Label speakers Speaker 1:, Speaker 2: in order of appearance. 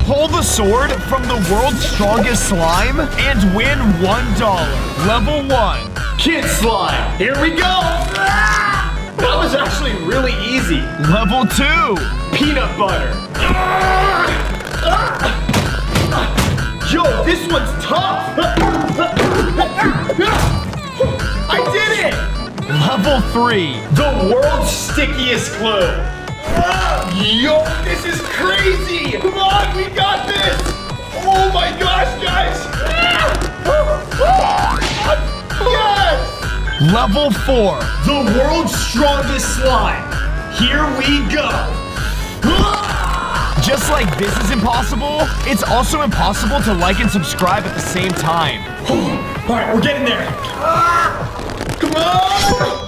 Speaker 1: Pull the sword from the world's strongest slime and win $1. Level 1.
Speaker 2: Kid slime. Here we go. That was actually really easy.
Speaker 1: Level 2.
Speaker 2: Peanut butter. Yo, this one's tough. I did it.
Speaker 1: Level 3.
Speaker 2: The world's stickiest glue. Yo, this is crazy. Come on, we got this. Oh my gosh, guys. Yes.
Speaker 1: Level 4.
Speaker 2: The world's strongest slime. Here we go.
Speaker 1: Just like this is impossible, it's also impossible to like and subscribe at the same time.
Speaker 2: All right, we're getting there. Come on.